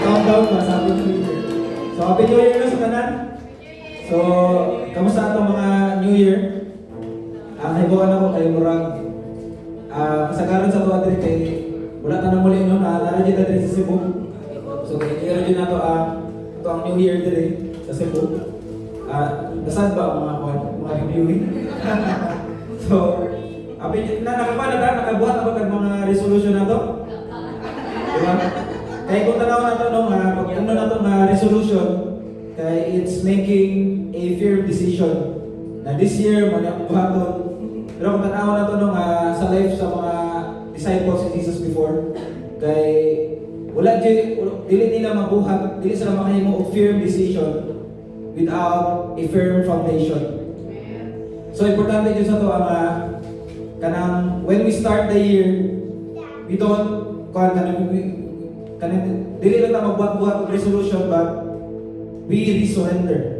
countdown pa sa Happy New Year. So, Happy New Year na sa kanan. So, kamusta atong mga New Year? Naibukan ako kay Murag. Kasagaran sa tuwa din kay wala tanong muli no, nara dito din sa Cebu. So, kaya din na to ang New Year din sa Cebu. Nasaan ba ang mga reviewing? So, nakabuhat ako ng mga resolution na to. Diba? Kaya kung tanaw na ito, pag ano na itong resolution, kaya it's making a firm decision na this year, buhaton. Pero kung tanaw na ito sa life sa mga disciples ni Jesus before, kaya dili nila mabuhat, dili sila makahimo og firm decision without a firm foundation. So importante dito sa ito kanang when we start the year, we don't dili lang na magbuhat-buhat og resolution, but we resurrender.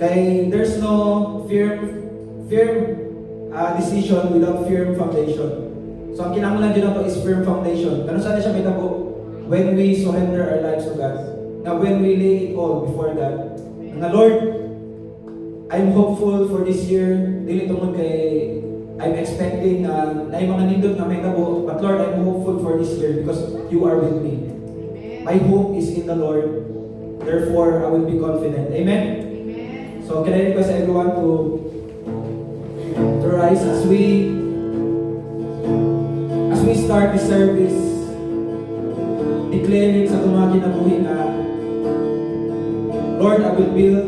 Kay there's no firm decision without firm foundation. So ang kinahanglan din nato is firm foundation. Kano sana siya mitabo when we surrender our lives to God. Na when we lay it all before God. Na Lord, I'm hopeful for this year. Dili tungod kay I'm expecting na yung mga nindot na may tabo, but Lord, I'm hopeful for this year because you are with me. My hope is in the Lord. Therefore, I will be confident. Amen? So, can I request everyone to rise as we start this service, declaring sa itong mga kinabuhi na, Lord, I will build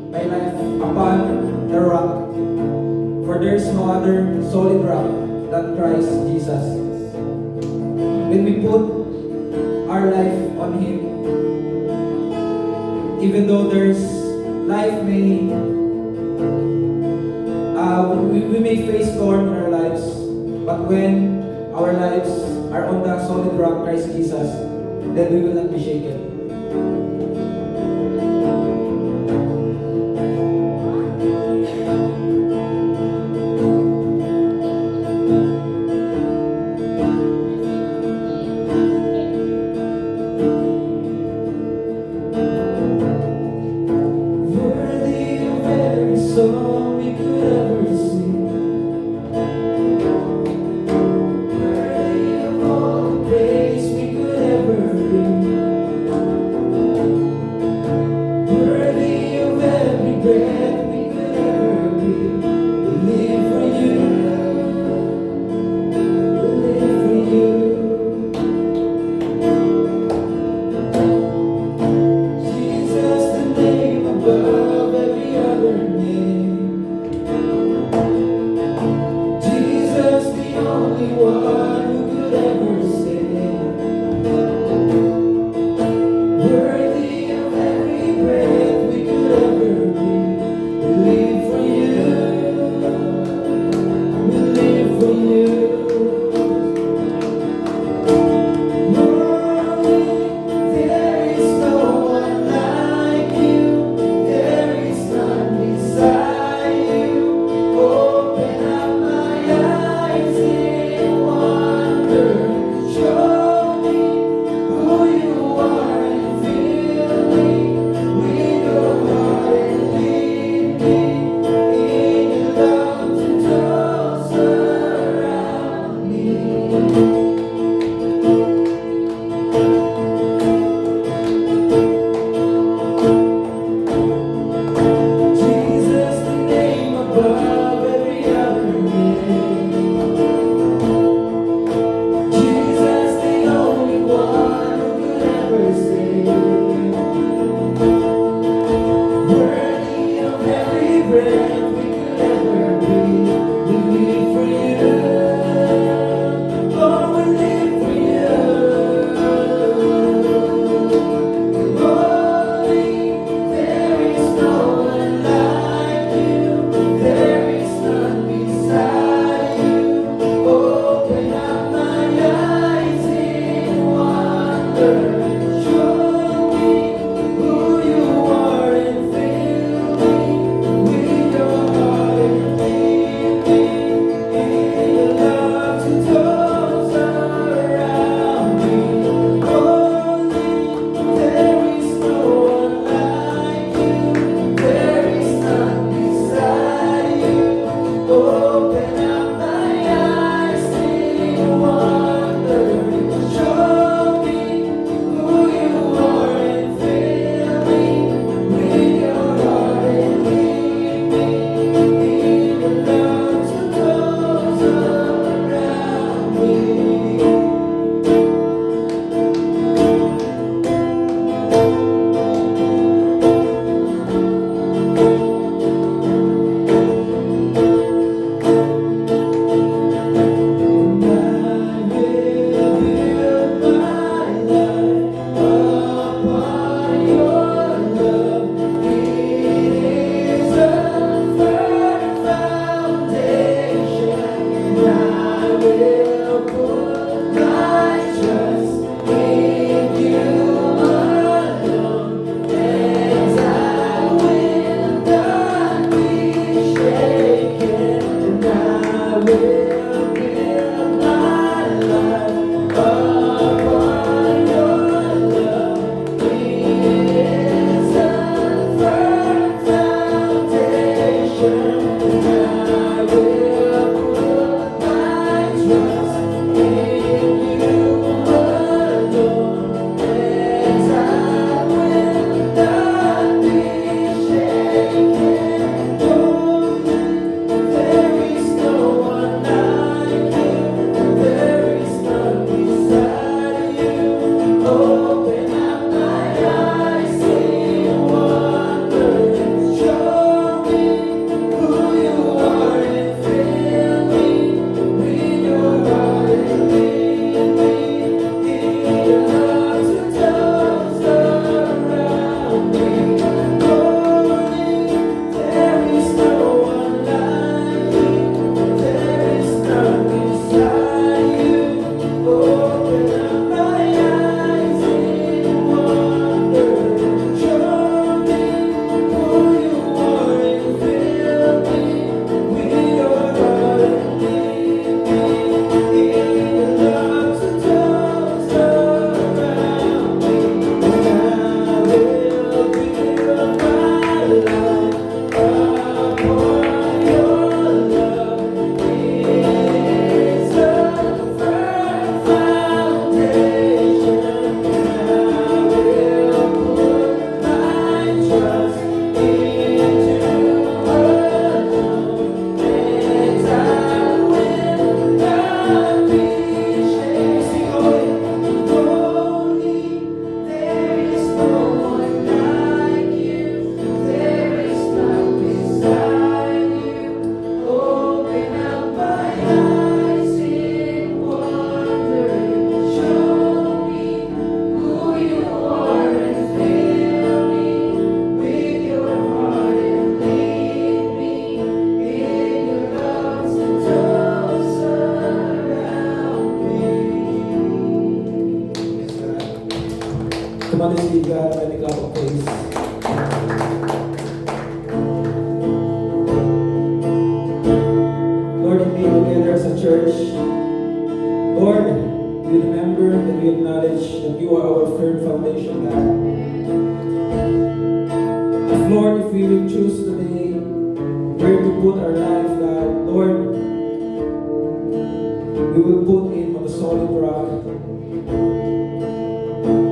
my life upon the rock. For there is no other solid rock than Christ Jesus. When we put our life on Him, even though there's life may we may face storm in our lives, but when our lives are on the solid rock, Christ Jesus, then we will not be shaken. Come on, let's give God a clap of praise. Lord, we meet together as a church. Lord, we remember and we acknowledge that you are our firm foundation, God. If, Lord, if we will choose today where to put our life, God, Lord, we will put it on the solid rock.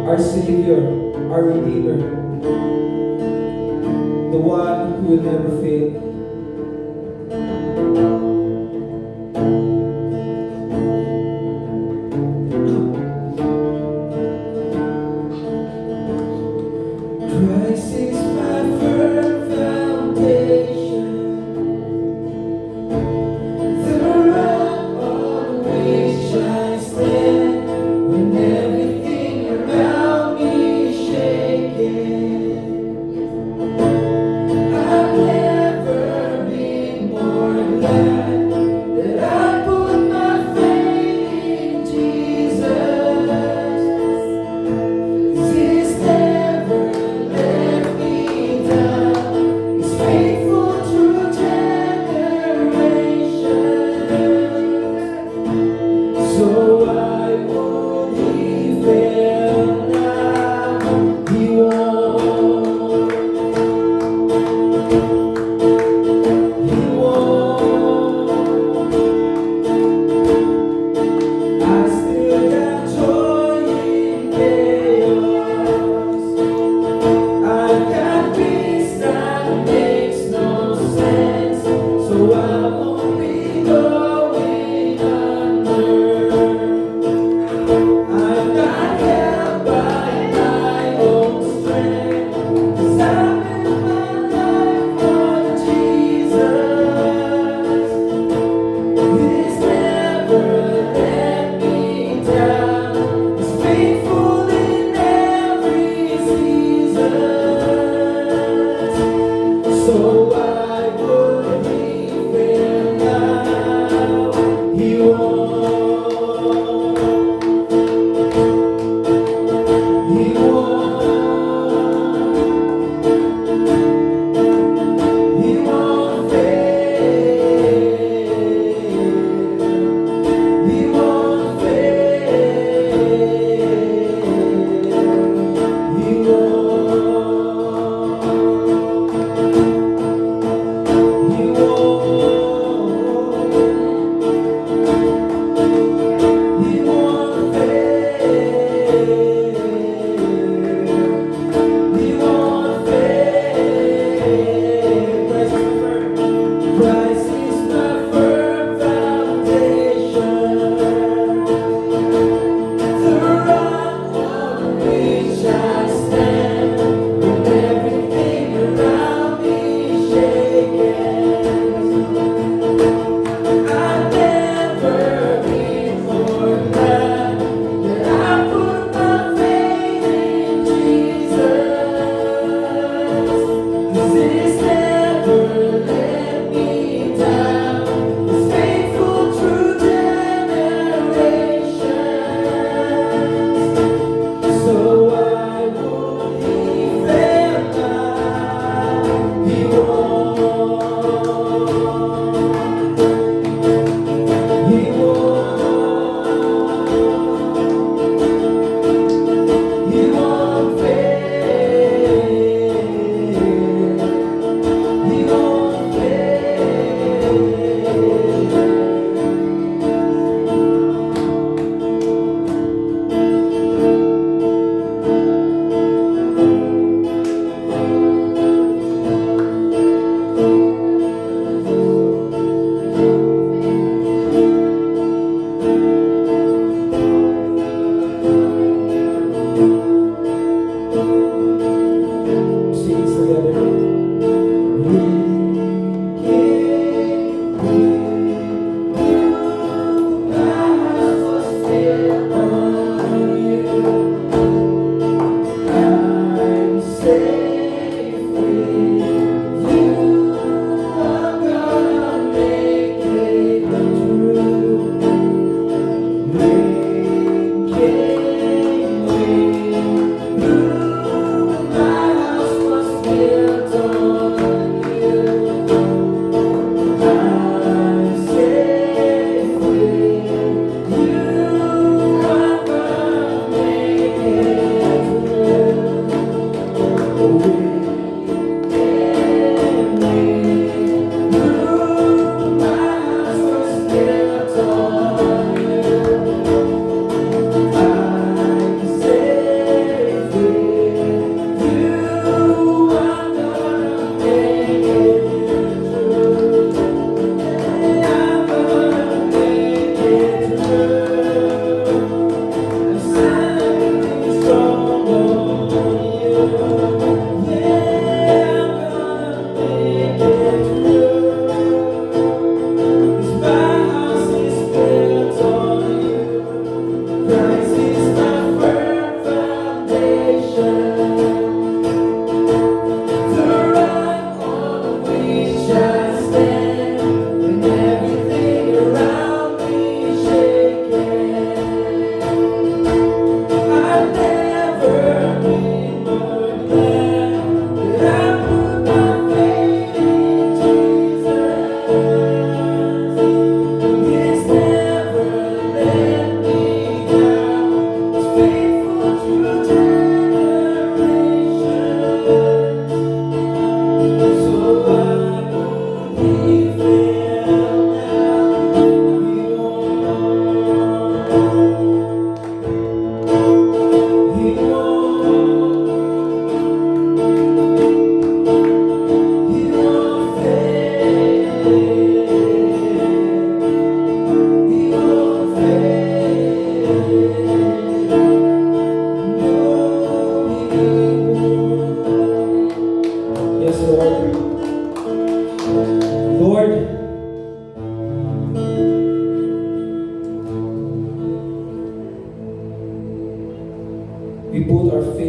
Our Savior, our Redeemer, the one who will never fail. Christ is my firm foundation, the rock on which I stand when everything around me is shaking. I've never been more glad that I put my faith in Jesus. 'Cause He's never let me down. He's faithful through generations. So why would He fail now? He won't.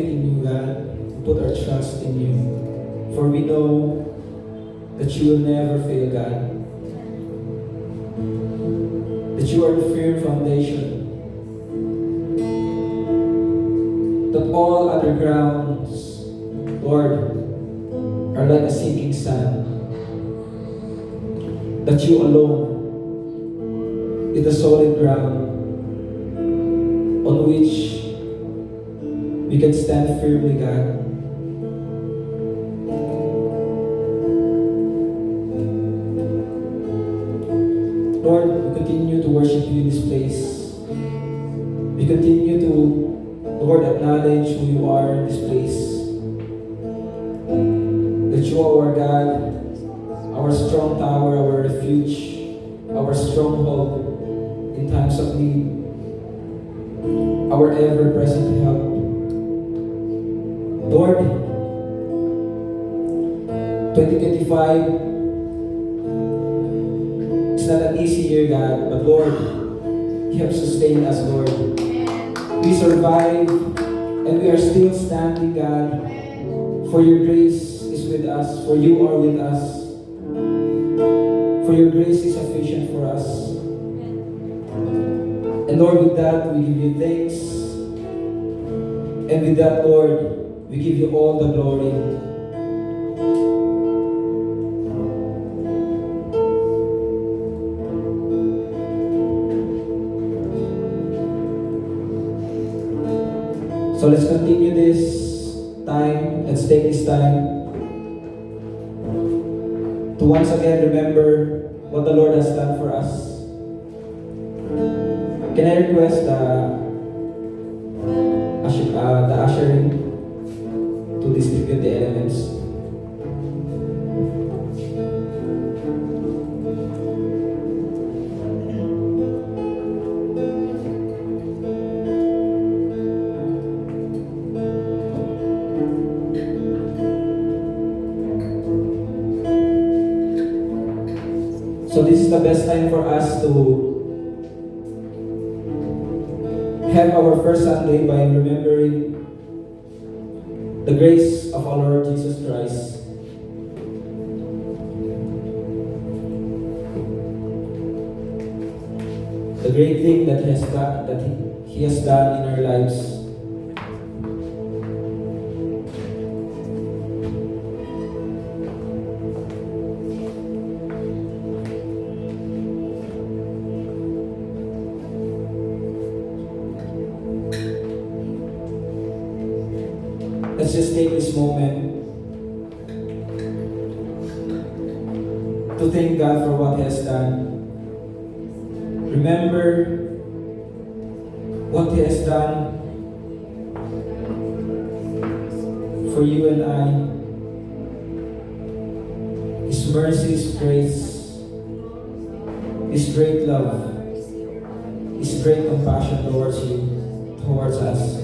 faith in you, God. We put our trust in you. For we know that you will never fail, God. That you are the firm foundation. That all other grounds, Lord, are like a sinking sand. That you alone is the solid ground on which we can stand firmly, God. Lord, we continue to worship you in this place. We continue to, Lord, acknowledge who you are in this place. That you are our God, our strong tower, our refuge, our stronghold in times of need, our ever-present help. Lord, 2025, it's not an easy year, God, but Lord, you have sustained us, Lord. We survived, and we are still standing, God, for your grace is with us, for you are with us, for your grace is sufficient for us. And Lord, with that, we give you thanks. And with that, Lord, we give you all the glory. So let's continue this time. Let's take this time to once again remember what the Lord has done for us. Can I request the ushering to distribute the elements? So this is the best time for us to have our first Sunday by remembering the grace of our Lord Jesus Christ. The great thing that He has done in our lives. Let's just take this moment to thank God for what He has done. Remember what He has done for you and I. His mercy, His grace, His great love, His great compassion towards you, towards us.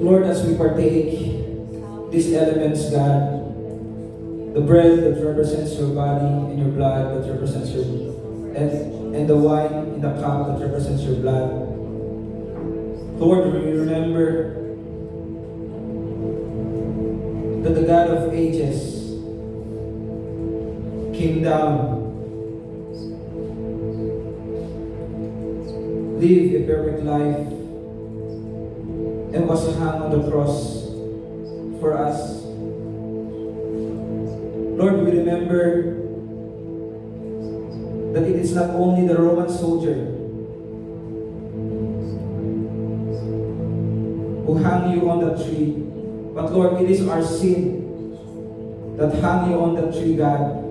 Lord, as we partake these elements, God, the bread that represents your body and your blood that represents your and the wine in the cup that represents your blood. Lord, we remember that the God of ages came down, lived a perfect life, and was hung on the cross for us. Lord, we remember that it is not only the Roman soldier who hung you on the tree, but Lord, it is our sin that hung you on the tree, God.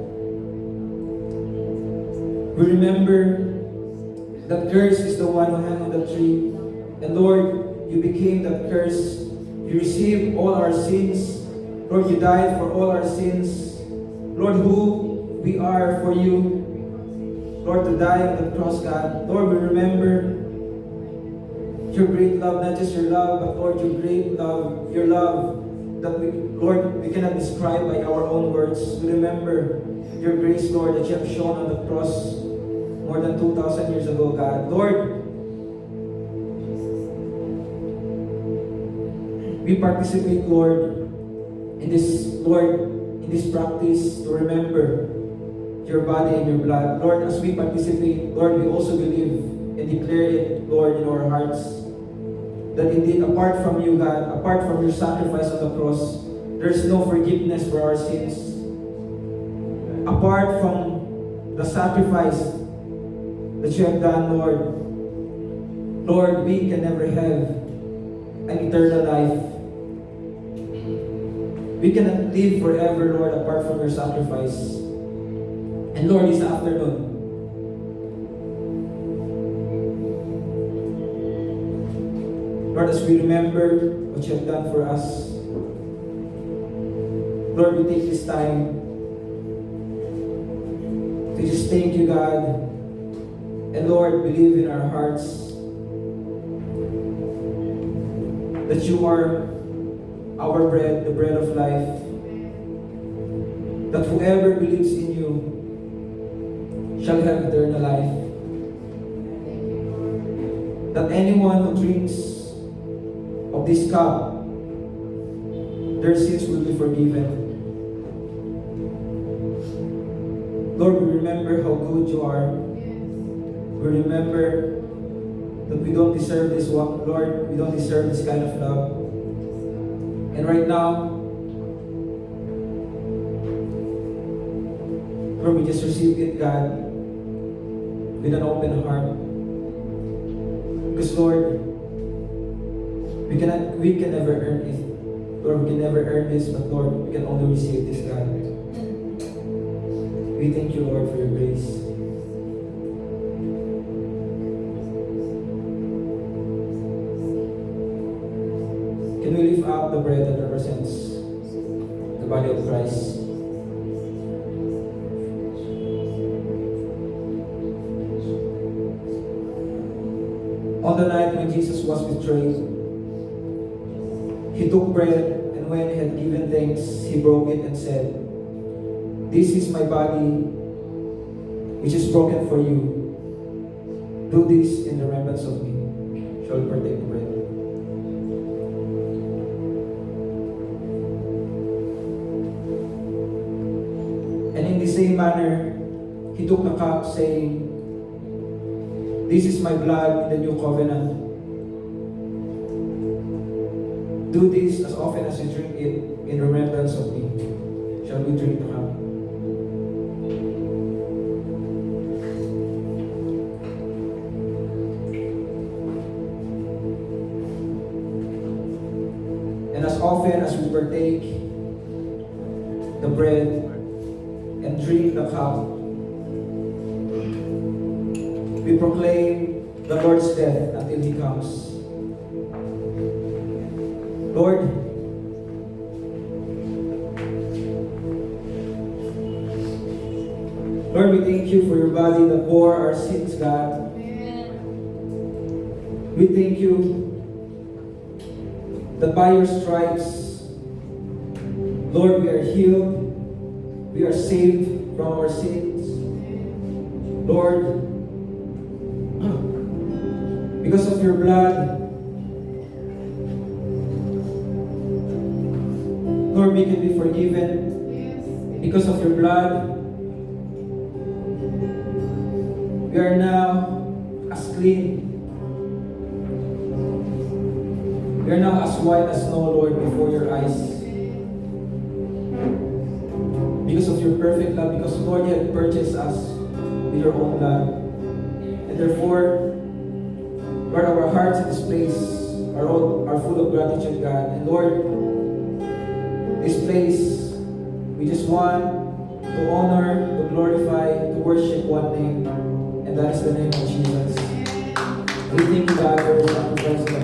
We remember that cursed is the one who hung on the tree, And Lord, you became that curse. You received all our sins. Lord, you died for all our sins. Lord, who we are for you. Lord, to die on the cross, God. Lord, we remember your great love, not just your love, but Lord, your great love, your love that we, Lord, we cannot describe by our own words. We remember your grace, Lord, that you have shown on the cross more than 2,000 years ago, God. Lord, we participate, Lord, in this practice to remember your body and your blood. Lord, as we participate, Lord, we also believe and declare it, Lord, in our hearts, that indeed, apart from you, God, apart from your sacrifice on the cross, there's no forgiveness for our sins. Apart from the sacrifice that you have done, Lord, we can never have an eternal life. We cannot live forever, Lord, apart from your sacrifice. And Lord, this afternoon, Lord, as we remember what you have done for us, Lord, we take this time to just thank you, God. And Lord, believe in our hearts that you are our bread, the bread of life. That whoever believes in you shall have eternal life. That anyone who drinks of this cup, their sins will be forgiven. Lord, we remember how good you are. We remember that we don't deserve this, Lord. We don't deserve this kind of love. And right now, Lord, we just receive it, God, with an open heart. Because Lord, we can never earn it. Lord, we can never earn this, but Lord, we can only receive this, God. We thank you, Lord, for your grace. Can we lift up the bread that represents the body of Christ? On the night when Jesus was betrayed, he took bread, and when he had given thanks, he broke it and said, "This is my body, which is broken for you. Do this in remembrance of me." Shall we partake the bread? And in the same manner, he took the cup, saying, "This is my blood in the new covenant. Do this as often as you drink it in remembrance of me." Shall we drink the cup? And as often as we partake the bread and drink the cup, we proclaim the Lord's death until He comes. Lord, we thank you for your body that bore our sins, God. We thank you that by your stripes, Lord, we are healed. We are saved from our sins. Lord, because of your blood, Lord, we can be forgiven. Because of your blood, we are now as clean. We are now as white as snow, Lord, before your eyes. Because of your perfect love, because Lord, you have purchased us with your own blood. And therefore, Lord, our hearts in this place are full of gratitude, God. And Lord, this place, we just want to honor, to glorify, to worship one name, and that is the name of Jesus. We thank you, God, for your sacrifice.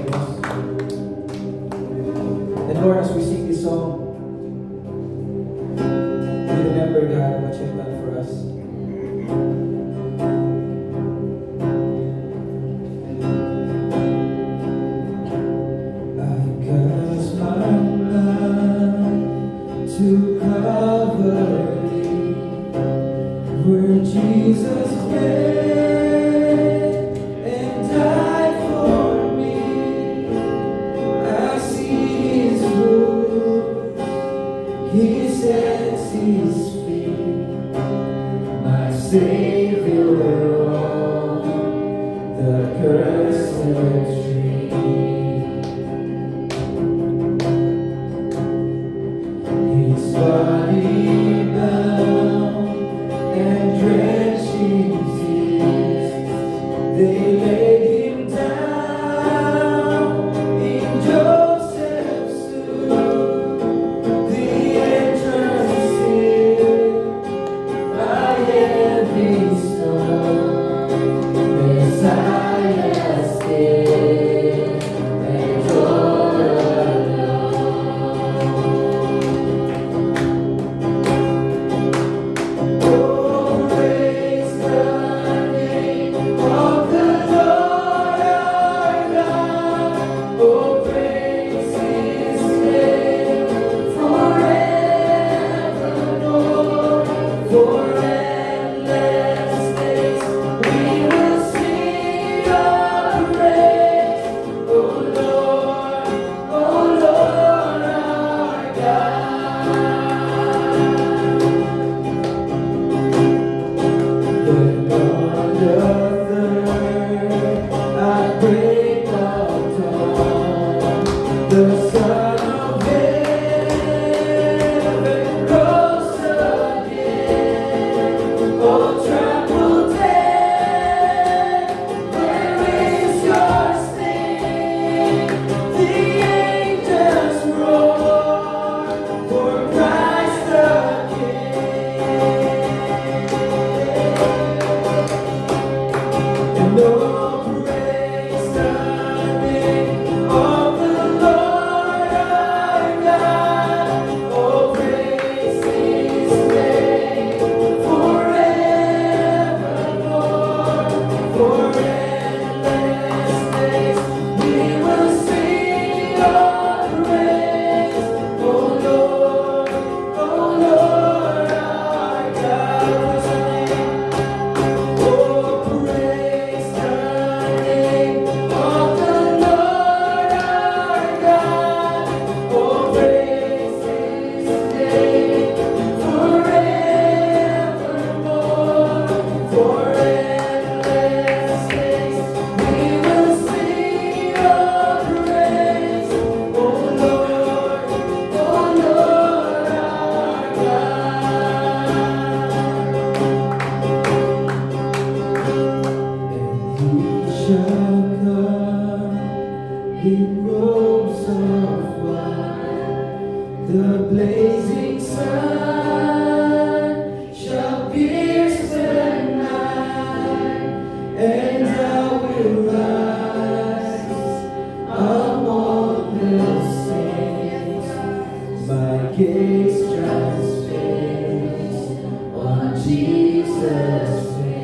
in robes of white, the blazing sun shall pierce the night, and I will rise among the saints. My gaze transfixed on Jesus' face.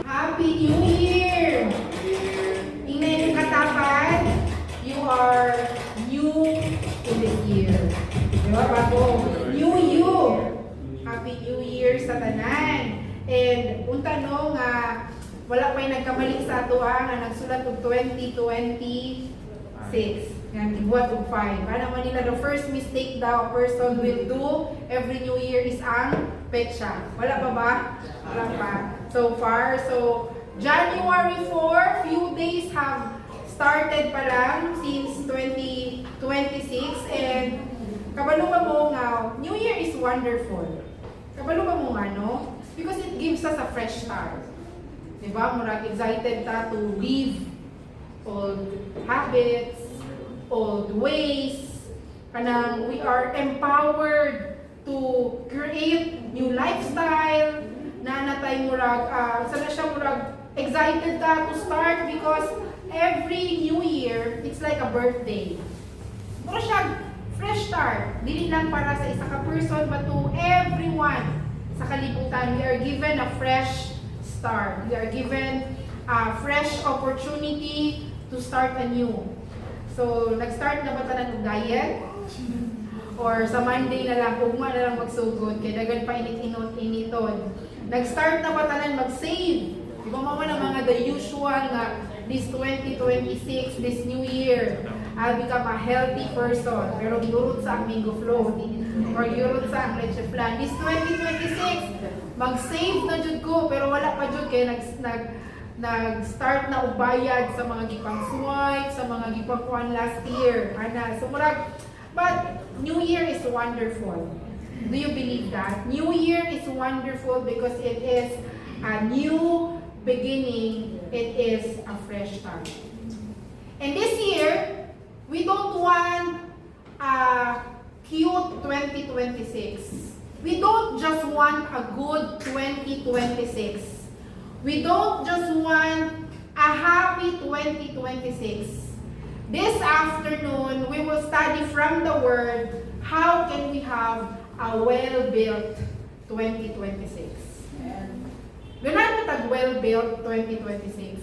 Happy New Year! Tingnan yung katapat. You are new in this year. Diba ba po? New you! Happy New Year sa tanan. And unta no nga wala pa'y nagkamali sa ato nga nagsulat og 2026. Nga gibuhat og 5. Ano man nila the first mistake daw a person will do every New Year is ang petsa. Wala pa ba? Wala pa. So far, so January 4, few days have started pa lang since 2026 and kabalo ba mo nga New Year is wonderful. Kabalo ba mo nga no? Because it gives us a fresh start. Diba? Murag excited ta to leave old habits, old ways. Kanang we are empowered to create new lifestyle. Na natay murag sana siya murag excited ka to start because every new year it's like a birthday. Mura siya fresh start. Dili lang para sa isa ka person but to everyone sa kalibutan. We are given a fresh start. We are given a fresh opportunity to start anew. So nag-start na ba tanan og diet? Or sa Monday na lang, ugma na lang magsugod kay dagan pa init-initon. Nag-start na ba tanan mag-save? Di ba mama na mga the usual nga this 2026, this new year, I'll become a healthy person. Pero giurot sa ang Mingo Flow or giurot sa ang Leche Flan. This 2026, mag-save na jud ko pero wala pa jud kay nag-start na og bayad sa mga gipang swipe, sa mga gipang kuan last year. Ana, so murag but New Year is wonderful. Do you believe that? New Year is wonderful because it is a new beginning. It is a fresh start. And this year, we don't want a cute 2026. We don't just want a good 2026. We don't just want a happy 2026. This afternoon, we will study from the Word, how can we have a well-built 2026. Ganun mo tag well-built 2026.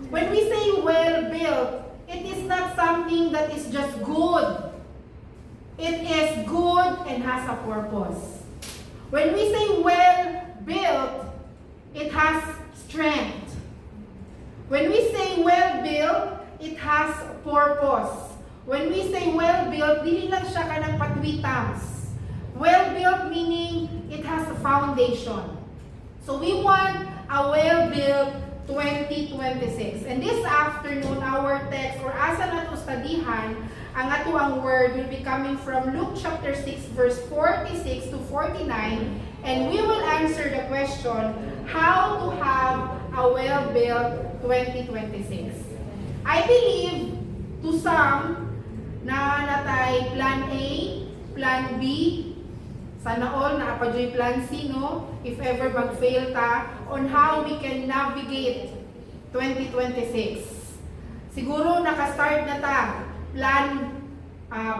When we say well-built, it is not something that is just good. It is good and has a purpose. When we say well-built, it has strength. When we say well-built, it has purpose. When we say well-built, dili lang siya kanang patwitams. Well-built meaning foundation. So we want a well-built 2026. And this afternoon, our text, or asa na ito studihan, ang ato ang word will be coming from Luke chapter 6, verse 46 to 49. And we will answer the question, how to have a well-built 2026. I believe, to some, na natay plan A, plan B, sana all na apajoy plan C, no? If ever mag-fail ta, on how we can navigate 2026. Siguro nakastart na ta,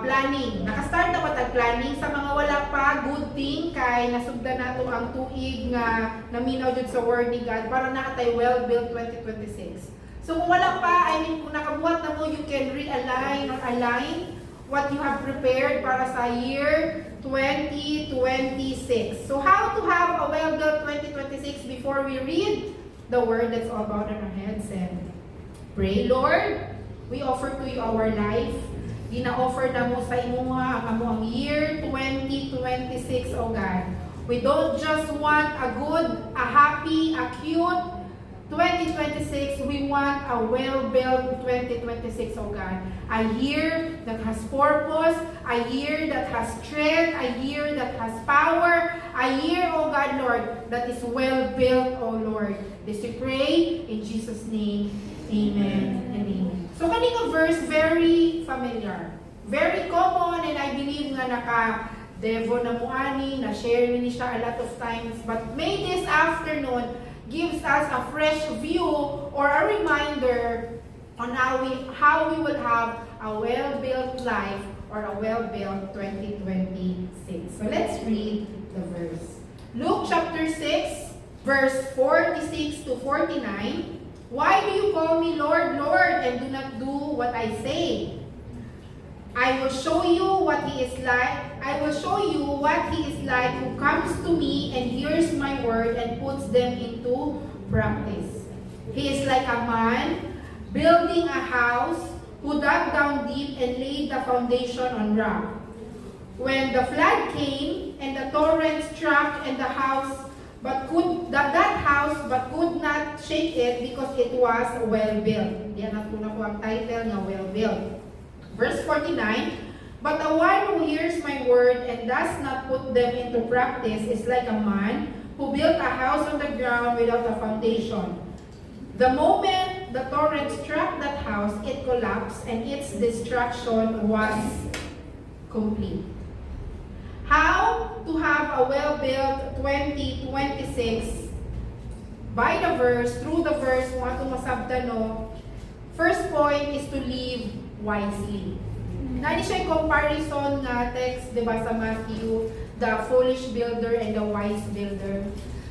planning. Nakastart na ba tag planning? Sa mga wala pa, good thing, kay nasugdan nato ang tuig nga naminaw jud sa word ni God para nakatay well-built 2026. So kung wala pa, kung nakabuhat na mo, you can realign or align what you have prepared para sa year 2026. So how to have a well-built 2026 before we read the word that's all about in our heads and pray. Lord, we offer to you our life. Gina-offer na mo sa imuha ang among year 2026, oh God. We don't just want a good, a happy, a cute 2026, we want a well-built 2026, oh God. A year that has purpose, a year that has strength, a year that has power, a year, oh God, Lord, that is well-built, oh Lord. This we pray in Jesus' name, amen and amen. So kaning verse, very familiar. Very common, and I believe nga naka-devo na mo ani, na-share ni siya a lot of times. But may this afternoon, gives us a fresh view or a reminder on how we will have a well-built life or a well-built 2026. So let's read the verse. Luke chapter 6, verse 46 to 49. Why do you call me Lord, Lord, and do not do what I say? I will show you what he is like. I will show you what he is like who comes to me and hears my word and puts them into practice. He is like a man building a house who dug down deep and laid the foundation on rock. When the flood came and the torrent struck and the house but could not shake it because it was well built. Yan ang ang title nga well built. Verse 49, but the one who hears my word and does not put them into practice is like a man who built a house on the ground without a foundation. The moment the torrent struck that house, it collapsed and its destruction was complete. How to have a well-built 2026? By the verse, through the verse, kung atong masabtan, no? First point is to live wisely. Nani siya yung comparison nga text, di ba, sa Matthew, the foolish builder and the wise builder.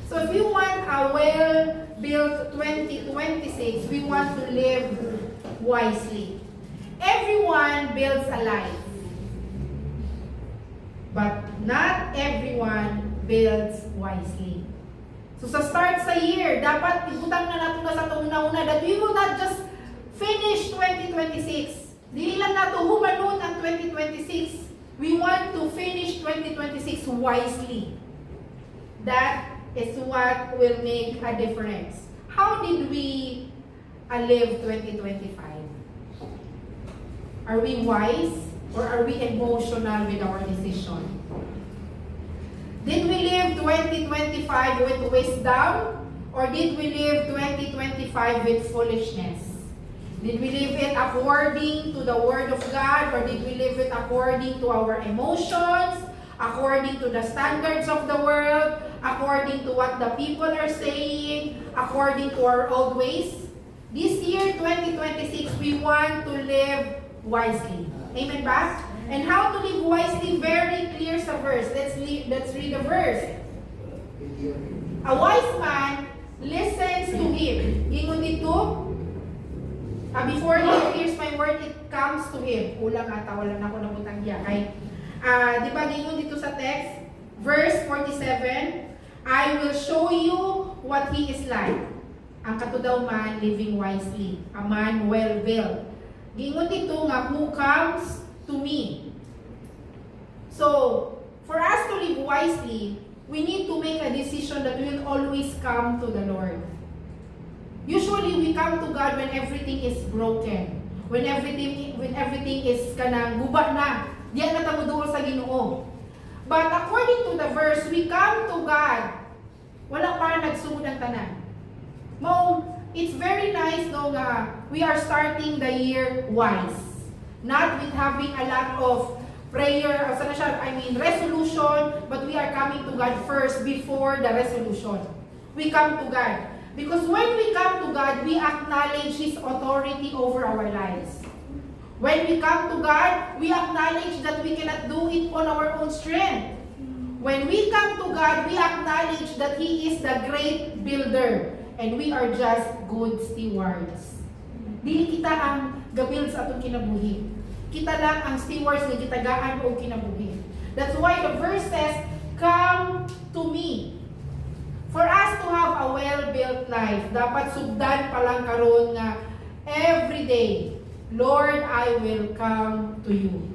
So if you want a well-built 2026, we want to live wisely. Everyone builds a life, but not everyone builds wisely. So sa start sa year, dapat ibutang na natin na sa itong una that we will not just finish 2026. Dili lang nato humanun ang 2026. We want to finish 2026 wisely. That is what will make a difference. How did we live 2025? Are we wise or are we emotional with our decision? Did we live 2025 with wisdom or did we live 2025 with foolishness? Did we live it according to the Word of God or did we live it according to our emotions, according to the standards of the world, according to what the people are saying, according to our old ways? This year, 2026, we want to live wisely. Amen ba? And how to live wisely, very clear sa verse. Let's read the verse. A wise man listens to him. Ingon dito, before he hears my word, it comes to him. Ulang ata, wala na ako nabutang niya. Di ba, gingon dito sa text, verse 47, I will show you what he is like. Ang katudaw man, living wisely. A man well-built. Gingon dito nga, who comes to me. So, for us to live wisely, we need to make a decision that we will always come to the Lord. Usually, we come to God when everything is broken. When everything is kanang guba na. Diyan na tamo duol sa Ginoo. But according to the verse, we come to God. Wala pa nagsugod ang tanan. It's very nice no nga we are starting the year wise. Not with having a lot of prayer, resolution, but we are coming to God first before the resolution. We come to God. Because when we come to God, we acknowledge His authority over our lives. When we come to God, we acknowledge that we cannot do it on our own strength. When we come to God, we acknowledge that He is the great builder and we are just good stewards. Dili kita ang gabil sa atong kinabuhi. Kita lang ang stewards nga gitagaan o kinabuhi. That's why the verse says, "Come to me." For us to have a well-built life, dapat sugdan pa lang karon nga every day, Lord, I will come to you.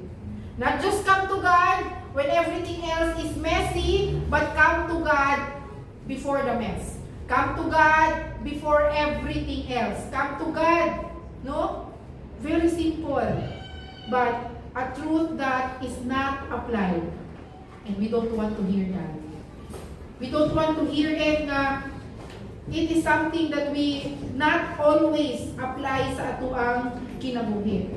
Not just come to God when everything else is messy, but come to God before the mess. Come to God before everything else. Come to God. No? Very simple. But a truth that is not applied. And we don't want to hear that. We don't want to hear it na it is something that we not always apply sa atuang kinabuhi.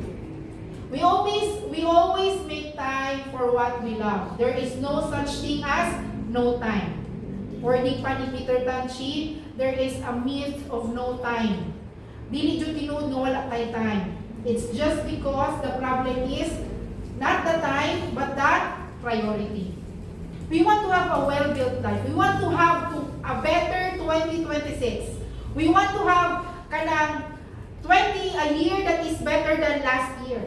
We always make time for what we love. There is no such thing as no time. Wording pa ni Peter Tanchi, there is a myth of no time. Dili jud tinuod nga wala tay time. It's just because the problem is not the time but that priority. We want to have a well-built life. We want to have a better 2026. We want to have kanang a year that is better than last year.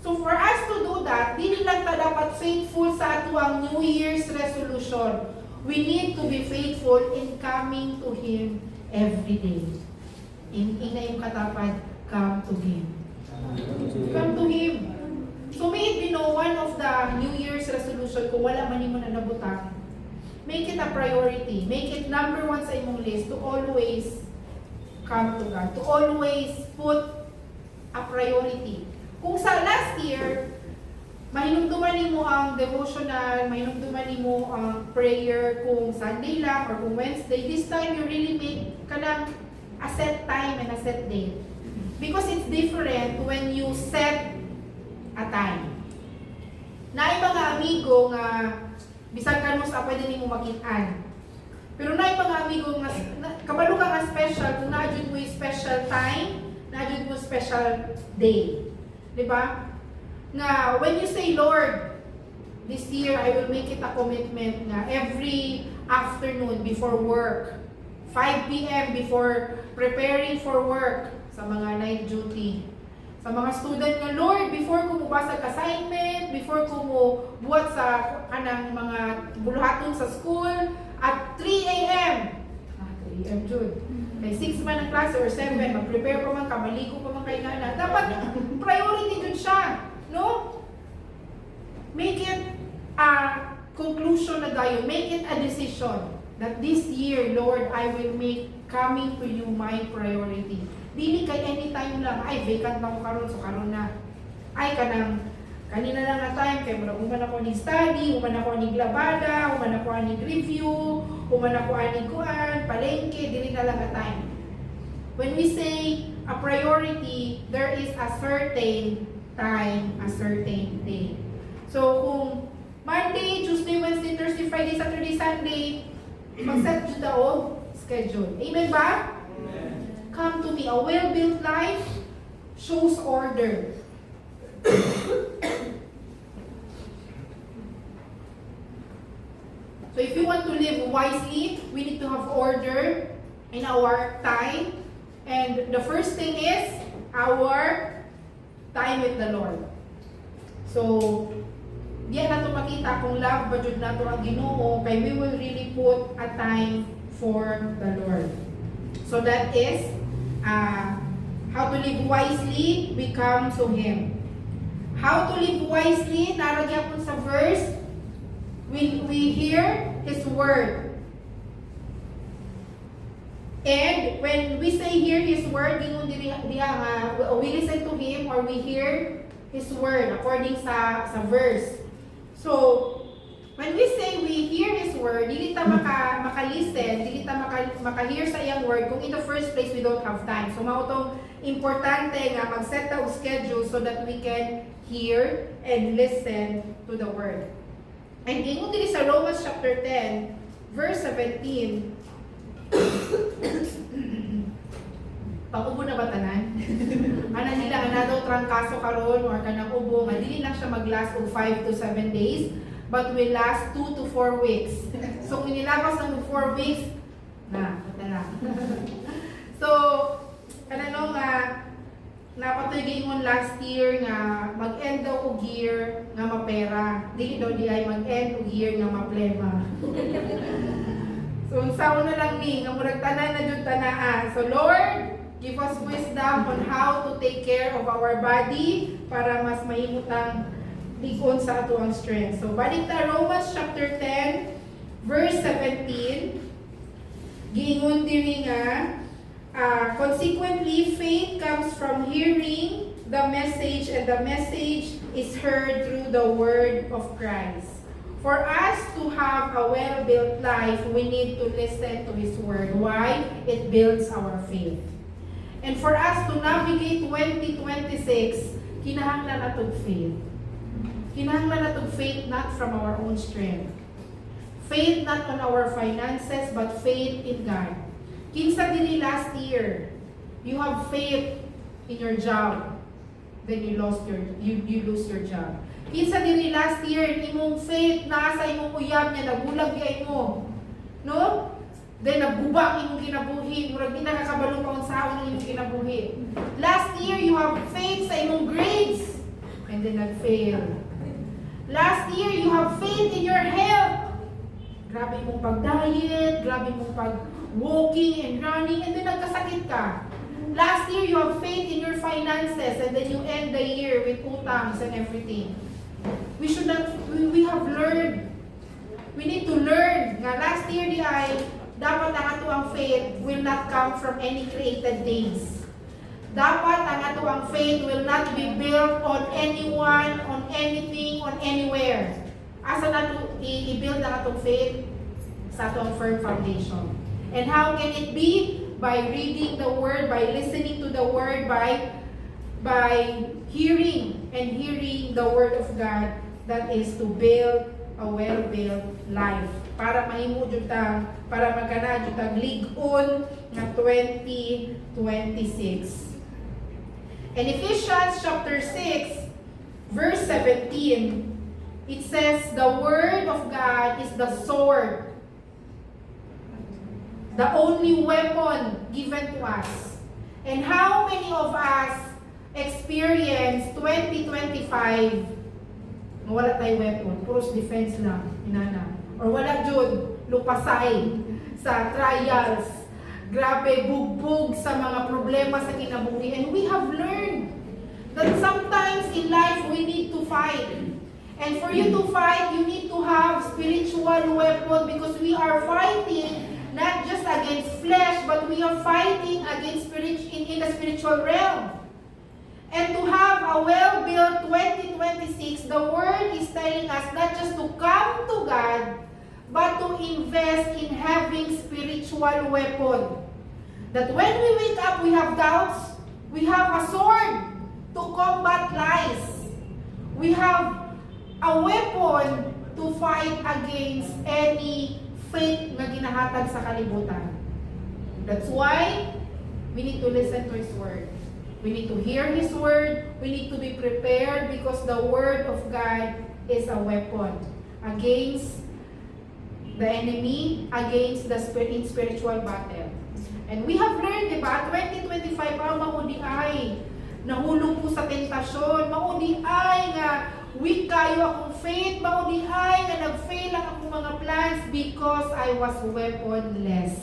So for us to do that, dili lang ta dapat faithful sa atuang New Year's resolution. We need to be faithful in coming to Him every day. Ina yung katapad, come to Him. Come to Him. So may it be one of the New Year's resolution kung wala man mo na nabutang. Make it a priority. Make it number 1 sa imong list to always come to God. To always put a priority. Kung sa last year, mahinumduman mo ang devotional, mahinumduman mo ang prayer kung Sunday lang or kung Wednesday, this time you really make kanang a set time and a set date. Because it's different when you set a time. Naay mga amigo nga bisag kanus pwede nimo makitaan. Pero naay mga amigo nga kabalo ka nga special kung naadjud mo special time, naadjud mo special day. Di ba? Nga when you say, Lord, this year I will make it a commitment na every afternoon before work, 5 p.m. before preparing for work sa mga night duty. Sa mga student nga, Lord, before ko mubasa assignment, before ko mo buhat sa kanang mga buluhaton sa school, at 3 a.m. 3 a.m. Jud. Kay 6 man ang klase or 7, mag-prepare pa man ka, maligo pa man kay nana. Dapat priority jud siya. No? Make it a conclusion na dayon. Make it a decision that this year, Lord, I will make coming to you my priority. Dili kay anytime lang, ay, vacant na ko karon so karon na. Ay, kanina lang na time, kay uman ako ni study, uman ako ni glabada, uman ako ni review, uman ako ni kuan, palengke, dili na lang na time. When we say a priority, there is a certain time, a certain day. So, kung Monday, Tuesday, Wednesday, Thursday, Friday, Saturday, Sunday, mag-set dito o schedule. Amen ba? Come to me. A well-built life shows order. So if you want to live wisely, we need to have order in our time. And the first thing is our time with the Lord. So, diyan nato makita kung love ba jud nato ang Ginoo, kay we will really put a time for the Lord. So that is how to live wisely, we come to Him. How to live wisely, naragyan po sa verse, we hear His word. And when we say hear His word, we listen to Him or we hear His word according sa verse. So, when we say we hear His word, dili ta maka-listen, dili ta maka-hear sa iyang word kung in the first place we don't have time. So, mao tong importante nga mag-set ta og schedule so that we can hear and listen to the word. And ingon dili sa Romans chapter 10, verse 17, pag-ubo na ba tanan? Ana nila nga daw trangkaso karon or kanang ubo nga dili lang siya mag-last og 5 to 7 days but will last 2 to 4 weeks. So kung nilabas ng 4 weeks na so kanang nga napatoy giingon last year nga mag-end daw og year nga mapera. Dili daw di ay mag-end og year nga maplema. So unsaon na lang ni nga murag tanan na jud tanaa. So Lord, give us wisdom on how to take care of our body para mas mahimutang likon sa ato ang strength. So balik ta Romans chapter 10 verse 17. Giingon diri nga consequently faith comes from hearing the message and the message is heard through the word of Christ. For us to have a well-built life, we need to listen to His word. Why? It builds our faith. And for us to navigate 2026, kinahanglan natong faith. Kinahanglan natong faith not from our own strength. Faith not on our finances, but faith in God. Kinsa dili last year, you have faith in your job, then you lose your job. Kinsa dili last year, imong faith na sa imong uyab niya, nagulag kay mo. No? Then nagbuba imong kinabuhi, murag di nakakabalo pa unsaon ang imong kinabuhi. Last year you have faith sa imong grades and then nag-fail. Last year you have faith in your health. Grabe mong pag-diet, grabe mong pag-walking and running and then nagkasakit ka. Last year you have faith in your finances and then you end the year with utangs and everything. We have learned. We need to learn nga last year di ay dapat ang ato ang faith will not come from any created things. Dapat ang ato ang faith will not be built on anyone, on anything, on anywhere. Asa nato i-build ang atong faith? Sa atong firm foundation. And how can it be? By reading the word, by listening to the word, by hearing and hearing the word of God, that is to build a well-built life. Para mahimo jud ta, para magkana jud tag lig-on nga 2026. In Ephesians chapter 6, verse 17, it says, the word of God is the sword, the only weapon given to us. And how many of us experience 2025 wala tayo weapon, puros defense lang, inana. Or wala jud, lupasay sa trials, grabe, bugbog sa mga problema sa kinabuhi. And we have learned that sometimes in life we need to fight. And for you to fight, you need to have spiritual weapon because we are fighting not just against flesh, but we are fighting against in the spiritual realm. And to have a well-built 2026, the Word is telling us not just to come to God, but to invest in having spiritual weapon. That when we wake up, we have doubts, we have a sword to combat lies. We have a weapon to fight against any fate na ginahatag sa kalibutan. That's why we need to listen to His Word. We need to hear His Word. We need to be prepared because the Word of God is a weapon against the enemy, against the spiritual battle. And we have learned, diba, 2025, maudi ay, nahulog po sa tentasyon, maudi ay nga, weak kayo akong faith, maudi ay nga, nag-fail ang akong mga plans because I was weaponless.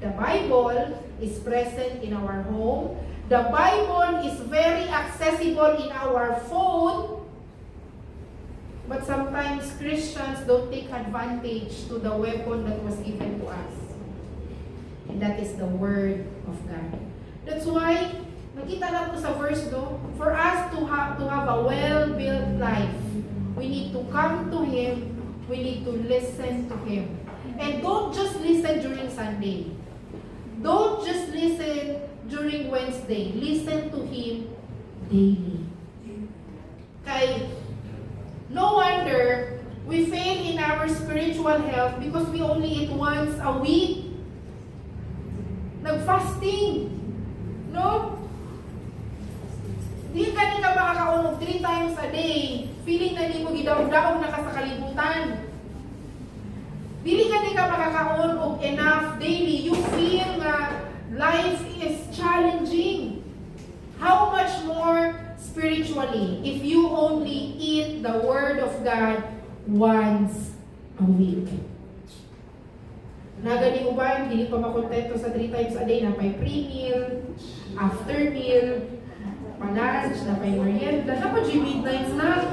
The Bible is present in our home. The Bible is very accessible in our phone. But sometimes Christians don't take advantage to the weapon that was given to us. And that is the Word of God. That's why, nakita lang ko sa verse, no? For us to have a well-built life, we need to come to Him, we need to listen to Him. And don't just listen during Sunday. Don't just listen during Wednesday. Listen to Him daily. Kay, no wonder we fail in our spiritual health because we only eat once a week. Nag-fasting. No? Di ka makakaunog 3 times a day. Feeling na di mo gidaw-daw na ka sa kalibutan. Dili ka makakaunog enough daily. You feel nga life is challenging. How much more spiritually if you only eat the Word of God once a week? Nagani uban, hindi pa makontento sa 3 times a day na may pre-meal, after meal, pa-lunch, na may merienda, na pa midnight snack.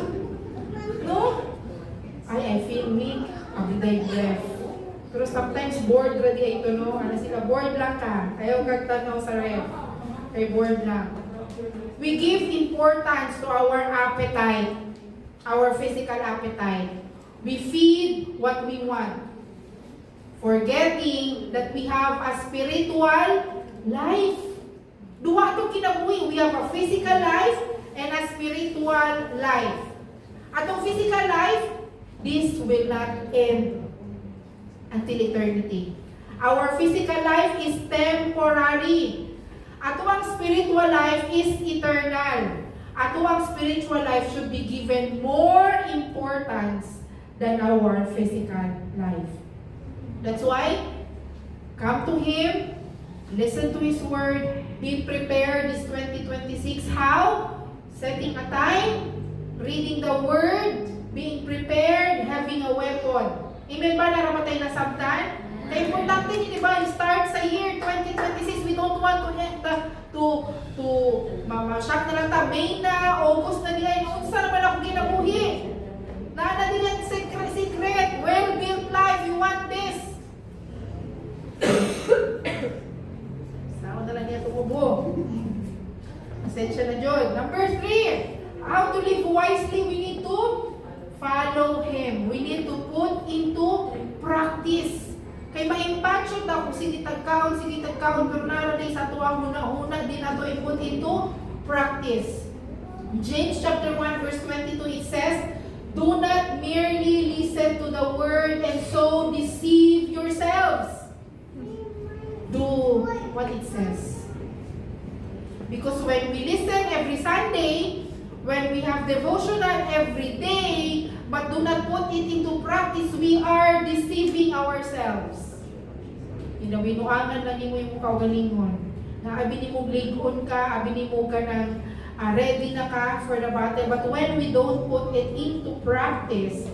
No? I feel weak, abday breath. Pero sometimes bored ready ito, no? Ano sila, bored lang ka. Ayaw kagtanaw sa ref. Kay bored lang. We give importance to our appetite, our physical appetite. We feed what we want, forgetting that we have a spiritual life. Duha itong kinabuhi. We have a physical life and a spiritual life. Atong physical life, this will not end until eternity. Our physical life is temporary. Ato ang spiritual life is eternal. Ato ang spiritual life should be given more importance than our physical life. That's why, come to Him, listen to His Word, be prepared this 2026. How? Setting a time, reading the Word, being prepared, having a weapon. Amen ba? Naramatay na sabtan? Kaya importante din, di ba? Start sa year 2026. We don't want to shock na lang ta. May na, August na nila. Unsa naman ako ginabuhi? Nana nila secret. Well-built life. You want this. Saan na lang niya tumubo. Asensya na John. Number 3. How to live wisely. We need to follow Him. We need to put into practice. Kay ma-impact daw kung sige tagkaon, pero naroon sa tuwang muna-una, din nato i-put into practice. James chapter 1 verse 22, it says, do not merely listen to the word and so deceive yourselves. Do what it says. Because when we listen every Sunday, when we have devotional every day, but do not put it into practice, we are deceiving ourselves. Inawinuangan lang mo yung kaugalingon. Na abi ni mo ligon ka, abi ni mo ka ng ready na ka for the battle. But when we don't put it into practice,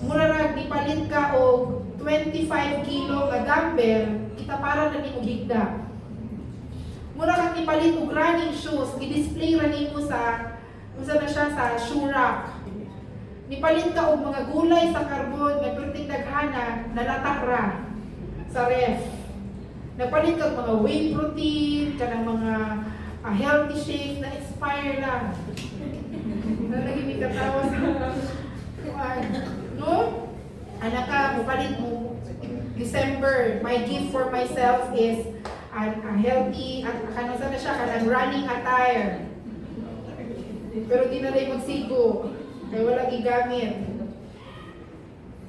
murarag di palit ka o 25 kilo nga dumbbell, kita para na ni mo higda. Mura kang ipalit og running shoes, i-display ra nimo sa usa na siya sa shoe rack. Nipalit ka og mga gulay sa carbon nga perting daghana nalatak ra sa ref. Nagpalit ka mga whey protein, kanang mga healthy shakes na expire lang. Nalagi mi katawa sa no? Anak ka, mupalit mo December, my gift for myself is a healthy, at kanang sana siya, kanang running attire. Pero di na rin magsigo. Kaya wala gigamit.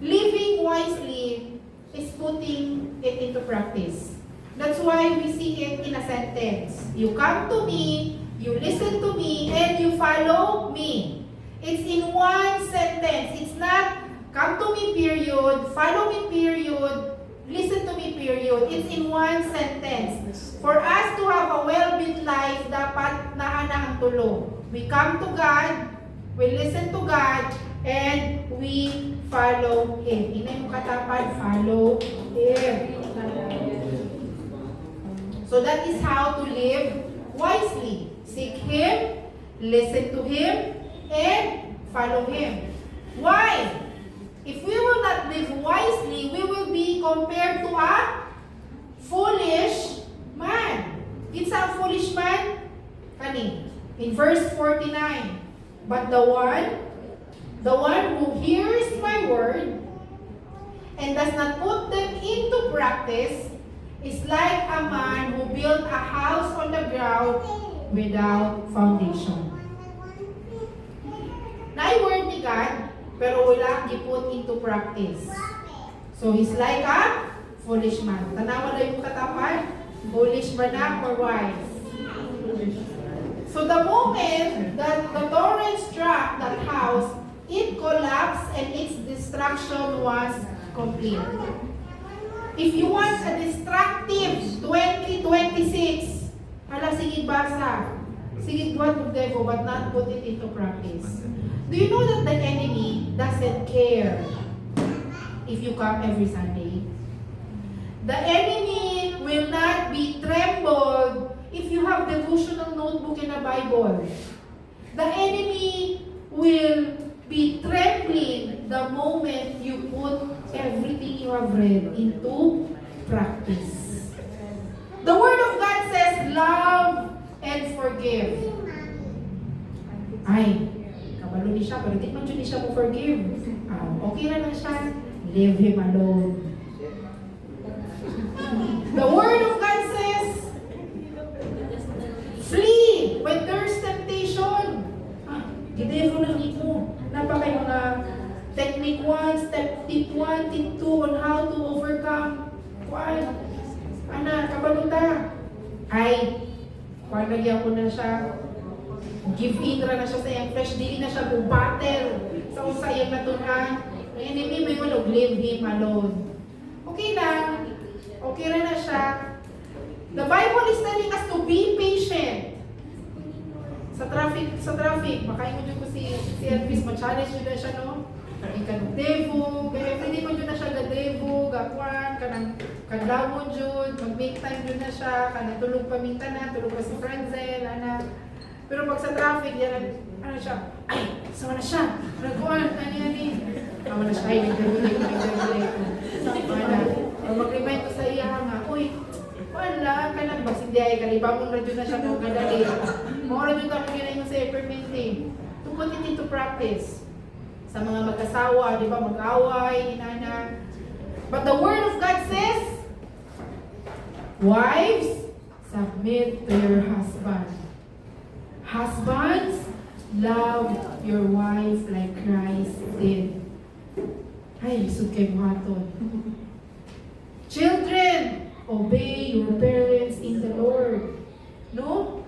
Living wisely is putting it into practice. That's why we see it in a sentence. You come to me, you listen to me, and you follow me. It's in one sentence. It's not come to me period, follow me period, listen to me period. It's in one sentence. For us to have a well-built life, dapat naana ang tulo. We come to God, we listen to God, and we follow Him. Inay mo katapan, follow Him. So that is how to live wisely. Seek Him, listen to Him, and follow Him. Why? If we will not live wisely, we will be compared to a foolish man. It's a foolish man. Kani? In verse 49, but the one who hears my word and does not put them into practice is like a man who built a house on the ground without foundation. Na-word ni God, pero wala giput into practice. So he's like a foolish man. Tanawa na yung katapan. Foolish ba na or wise? So the moment that the torrent struck that house, it collapsed and its destruction was complete. If you want a destructive 2026, hala, sige basa. Sige duwat ng devil, but not put it into practice. Do you know that the enemy doesn't care if you come every Sunday? The enemy will not be trembled if you have devotional notebook in a Bible. The enemy will be trembling the moment you put everything you have read into practice. The Word of God says, love and forgive. Ay, kabalo ni siya, pero di man dyan siya mo forgive. Okay na lang siya, leave him alone. The Word of God says, flee when there's temptation. Gidevo lang ito. Napakay mga technique 1, tip 1, tip 2 on how to overcome. Kuan, ana, kabaluta. Ay, kuan lagyan ko na siya. Give in na siya sa iyang flesh. Dili na siya battle sa usayang natunan. Ang enemy may walog, leave him alone. Okay lang. Okay na siya. The Bible is telling us to be patient. Sa traffic, makain mo dyan ko si Elvis, ma-challenge yun na siya, no? Ikanudevo, kaya everyday mo dyan na siya gadevo, gakwan, kadawon dyan, mag-make time dyan na siya, tulog pa minta na, tulog pa si Franzel, ana. Pero pag sa traffic, yan, ano siya, ay, sama na siya, nagkuhan, ani. Sama na siya, ay, nagdebulay ko. Or mag-remind ko sa iya nga, uy, wala, kailan ba, hindi ay kalibamon radyo na siya kung kadali. Mga radyo na kung yun yung sa permitting. To put it into practice. Sa mga mag-asawa, di ba, mag-away, inana. But the Word of God says, wives, submit to your husband. Husbands, love your wife like Christ did. Ay, lisod kay buhaton. Children, obey your parents in the Lord. No?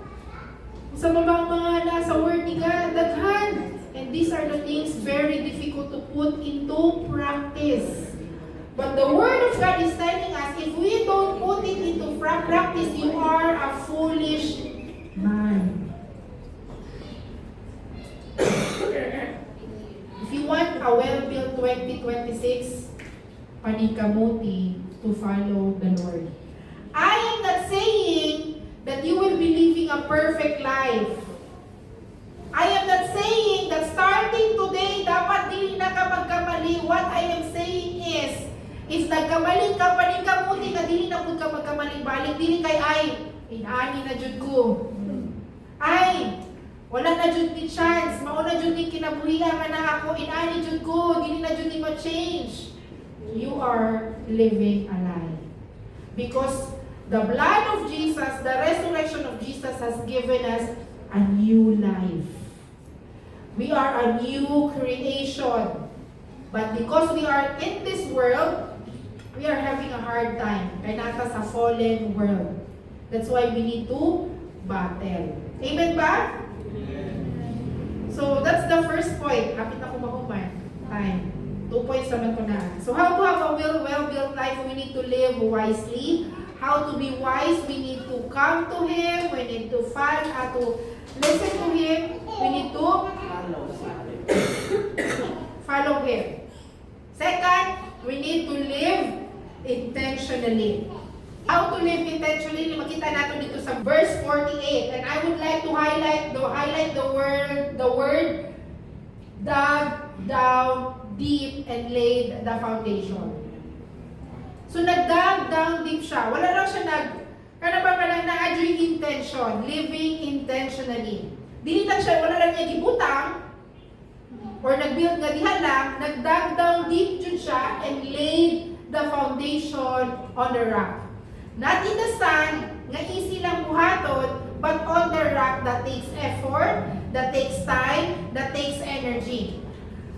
Sa mga nasa word ni God, daghan. And these are the things very difficult to put into practice. But the Word of God is telling us, if we don't put it into practice, you are a foolish man. If you want a well-built 2026, panikamuti to follow the Lord. I am not saying that you will be living a perfect life. I am not saying that starting today, dapat dili na ka magkamali. What I am saying is, if nagkamali ka, panikamuti ka, dili na po ka magkamali balik, dili kay ay, inaani na jud ko. Ay, wala na jud ni chance, mauna jud ni kinabuhian nga na ako, inaani jud ko, dili na jud ni ma-change. You are living a lie. Because the blood of Jesus, the resurrection of Jesus has given us a new life. We are a new creation. But because we are in this world, we are having a hard time. Kaya nata sa fallen world. That's why we need to battle. Amen ba? So that's the first point. Kapit ako mahuman. Time. 2 points naman ko na. So how to have a well-built life? We need to live wisely. How to be wise? We need to come to Him. We need to listen to Him. We need to follow Him. Second, we need to live intentionally. How to live intentionally? Makita natin dito sa verse 48. And I would like to highlight the word dug down deep and laid the foundation. So nag-dug down deep siya. Wala lang siya na-adyo yung intention, living intentionally. Dili lang siya, wala lang niya gibutang, or nag-build nga diha lang, nag-dug down deep dyan siya and laid the foundation on the rock. Not in the sand, nga easy lang buhaton, but on the rock that takes effort, that takes time, that takes energy.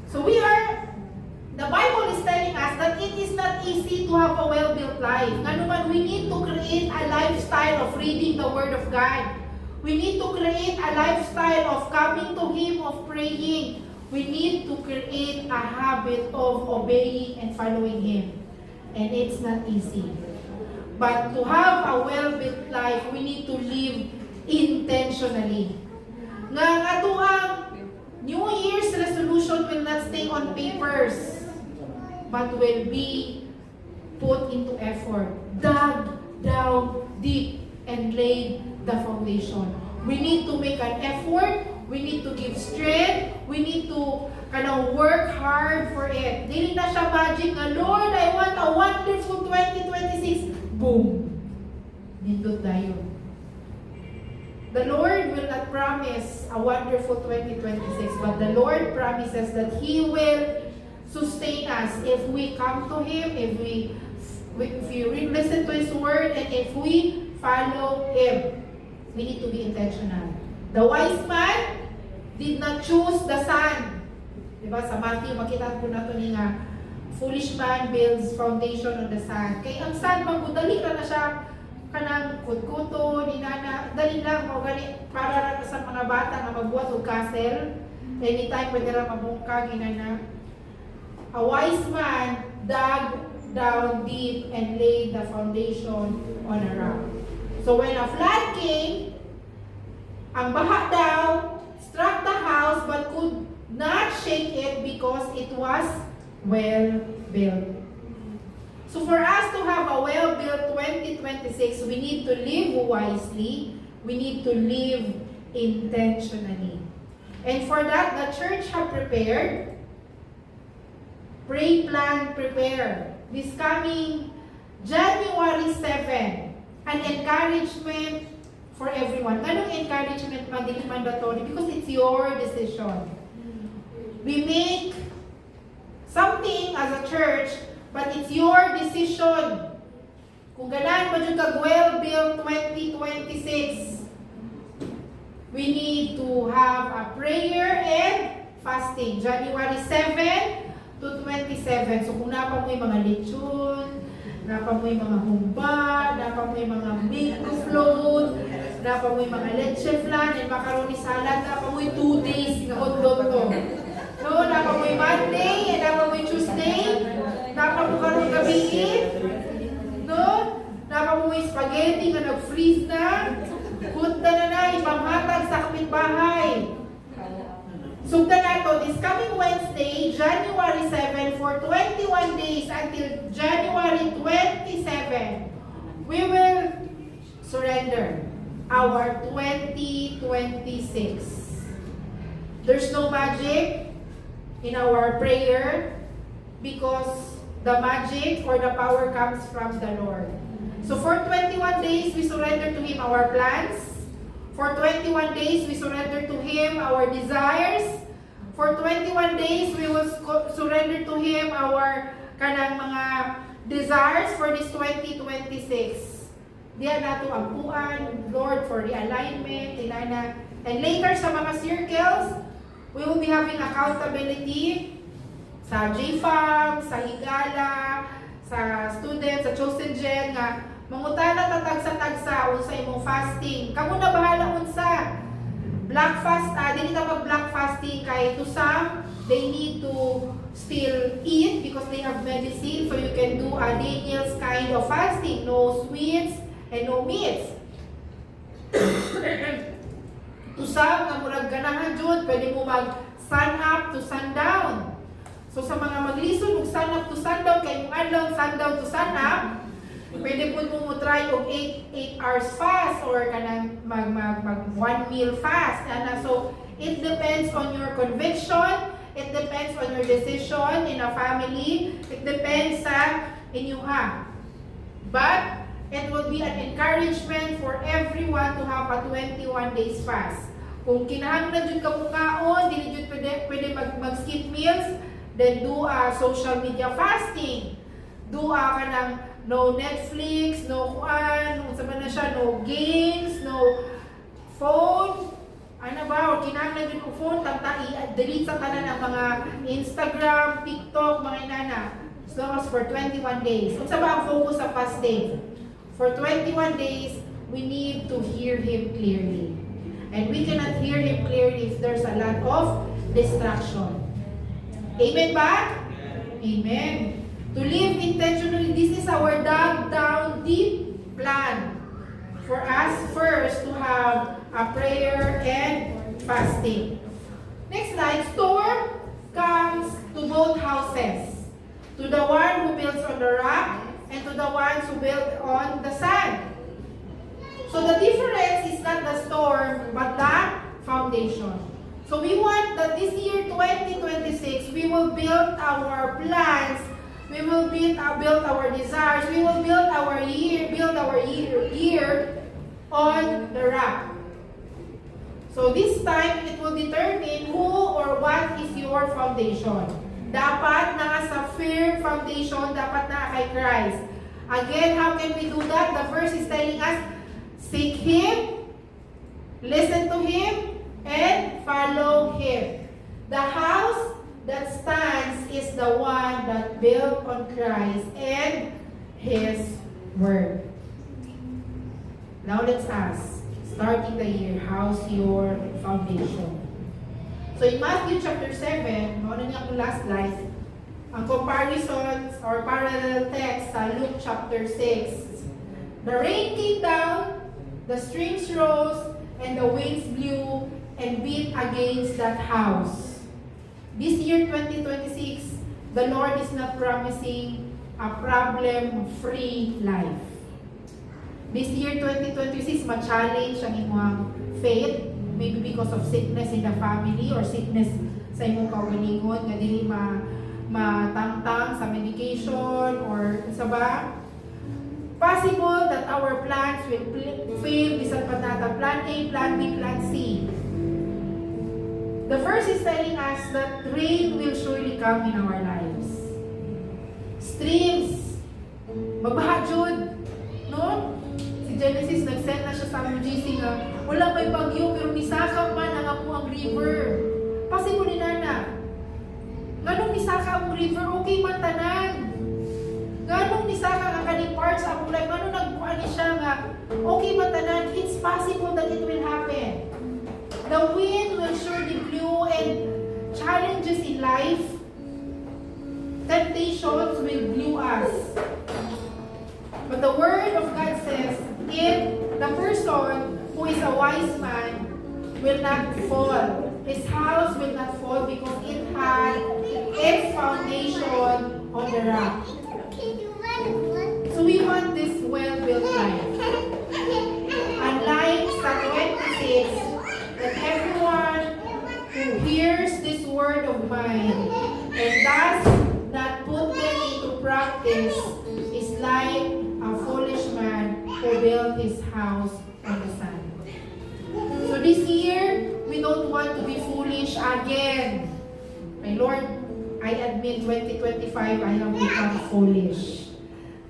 So the Bible is telling us that it is not easy to have a well-built life. Nga naman, we need to create a lifestyle of reading the Word of God. We need to create a lifestyle of coming to Him, of praying. We need to create a habit of obeying and following Him. And it's not easy. But to have a well-built life, we need to live intentionally. Nga atuang New Year's resolution will not stay on papers, but will be put into effort, dug down deep, and laid the foundation. We need to make an effort, we need to give strength, we need to work hard for it. Dili na siya magic na, Lord, I want a wonderful 2026. Boom! Nindot tayo. The Lord will not promise a wonderful 2026, but the Lord promises that He will sustain us if we come to Him, if we listen to His Word, and if we follow Him. We need to be intentional. The wise man did not choose the sun. Diba? Sa Matthew, makita po nato ni nga, foolish man builds foundation on the sand. Kaya ang sand, magudali na siya kanang kutkuto, ninana, dali lang mo gani para sa mga bata na magbuhat og castle. Anytime pwede ra mabungkag inana. A wise man dug down deep and laid the foundation on a rock. So when a flood came, ang baha daw struck the house but could not shake it because it was well built. So for us to have a well-built 2026, we need to live wisely. We need to live intentionally. And for that, the church have prepared. Pray, plan, prepare. This coming January 7, an encouragement for everyone. Anong encouragement mandatory? Because it's your decision. We make something as a church, but it's your decision. Kung ganan ba yung well-built 2026, we need to have a prayer and fasting. January 7 to 27. So kung napa mo yung mga lechon, napa mo yung mga humba, napa mo yung mga mango float, napa mo yung mga leche flan, and macaroni salad, napa mo yung 2 days na hotdog to. No, napa mo yung Monday, and napa mo yung Tuesday, napa mo karong gabi, no? Napa mo yung spaghetti nga nag-freeze na, punta na ipamhatag sa kapitbahay. Sugda na to, this coming Wednesday, January 7, for 21 days until January 27, we will surrender our 2026. There's no magic in our prayer because the magic or the power comes from the Lord. So for 21 days, we surrender to Him our plans. For 21 days, we surrender to Him our desires. For 21 days, we will surrender to Him our kanang mga desires for this 2026. Diyan nato ang puan, Lord, for realignment, inana. And later sa mga circles, we will be having accountability sa JFAM, sa Higala, sa students, sa Chosen Gen, nga mangutana tatag sa tagsa unsa imong fasting. Kamu na bahala unsa. Black fast, dili ta mag-black fasting kay to some, they need to still eat because they have medicine, so you can do a Daniel's kind of fasting, no sweets and no meats. To some, nga murag ganahan jud, pwede mo mag sun up to sundown. So sa mga maglisod og sun up to sundown, kay mong adlaw sundown to sun up, pwede po mo try og 8 hours fast or kanang mag one meal fast. So it depends on your conviction, It depends on your decision in a family. It depends sa inyo ha. But it will be an encouragement for everyone to have a 21 days fast. Kung kinahanglan jud ka mukaon, dili jud pwede mag-skip meals, then do a social media fasting. Do a kanang no Netflix, no kuan, unsa man na siya, no games, no phone. Ano ba, o kinahanglan jud og phone, delete sa tanan ang mga Instagram, TikTok, mga inana. As long as for 21 days. Unsa ba ang focus sa fasting? For 21 days, we need to hear Him clearly. And we cannot hear Him clearly if there's a lot of distraction. Amen ba? Amen. To live intentionally, this is our dug down deep plan. For us first to have a prayer and fasting. Next slide. Storm comes to both houses. To the one who builds on the rock and to the ones who build on the sand. So the difference is not the storm but the foundation. So we want that this year 2026 we will build our plans. We will build our desires. We will build our year on the rock. So this time, it will determine who or what is your foundation. Dapat nasa firm foundation, dapat na kay Christ. Again, how can we do that? The verse is telling us, seek Him, listen to Him, and follow Him. The house that stands is the one that built on Christ and His Word. Now let's ask, starting the year, how's your foundation? So in Matthew chapter 7, ano niya akong last slide, ang comparisons or parallel text sa Luke chapter 6. The rain came down, the streams rose, and the winds blew and beat against that house. This year 2026, the Lord is not promising a problem-free life. This year 2026, ma-challenge ang imong faith, maybe because of sickness in the family or sickness sa imong kaugalingon nga dili matangtang sa medication or sa ba. Possible that our plans will fail bisan pa nata plan A, plan B, plan C. The verse is telling us that rain will surely come in our lives. Streams, mabaha jud, no? Genesis, nag-send na siya sa among GC nga, wala may bagyo pero nisaka man ang ako ang river. Possible ni Nana. Ganong nisaka ang river, okay man tanan. Ganong nisaka ang kaning parts sa akong life, ganong nagbuhan ni siya nga, okay man tanan, it's possible that it will happen. The wind will surely blow and challenges in life, temptations will blow us. But the Word of God says, if the person who is a wise man will not fall, his house will not fall because it had its foundation on the rock. So we want this well-built life. Unlike sa 26, that everyone who hears this word of mine and does not put them into practice is like a foolish man who built his house on the sand. So this year, we don't want to be foolish again. My Lord, I admit 2025 I have become foolish.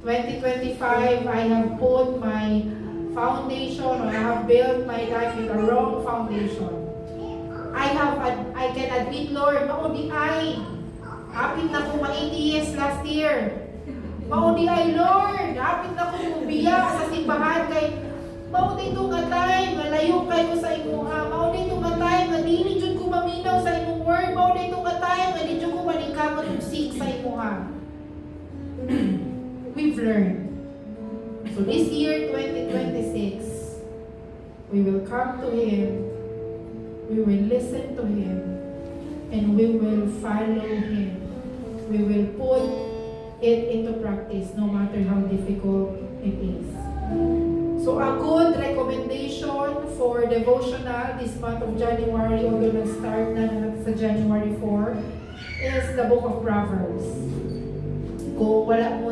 2025 I have put my foundation or I have built my life with a wrong foundation. I can admit, Lord, maudi ay hapit na ko ma-80 years last year. Maudi ay, Lord, hapit na ko biya sa simbahan kay maudi itong atay, malayo kayo sa imuha. Maudi itong atay, madili dyan ko maminaw sa imong word. Maudi itong atay, madili dyan ko maningkamot yung seek sa imuha. We've learned. So this year, 2026, we will come to Him, we will listen to Him, and we will follow Him. We will put it into practice no matter how difficult it is. So a good recommendation for devotional this month of January, although nag-start na sa January 4, is the book of Proverbs. Kung wala mo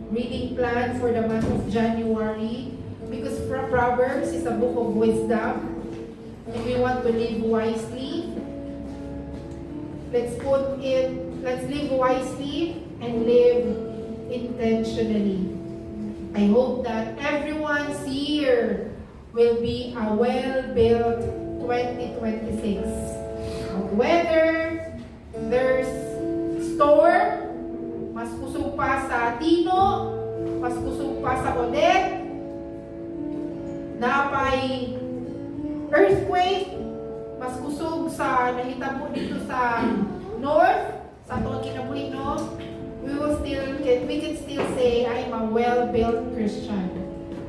reading plan for the month of January, because Proverbs is a book of wisdom, and we want to live wisely. Let's live wisely and live intentionally. I hope that everyone's year will be a well-built 2026. Whether there's storm, mas kusog pa sa Tino, mas kusog pa sa Odette, napay earthquake, mas kusog sa nahitabo dito sa north, sa atong kinabuhi, no? We can still say, I'm a well-built Christian.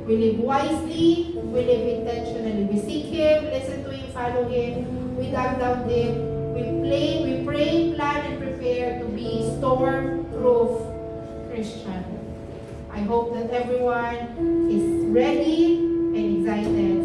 We live wisely, we live intentionally. We seek Him, listen to Him, follow Him. We dive down deep. We pray, plan, and prepare to be storm-proof Christian. I hope that everyone is ready and excited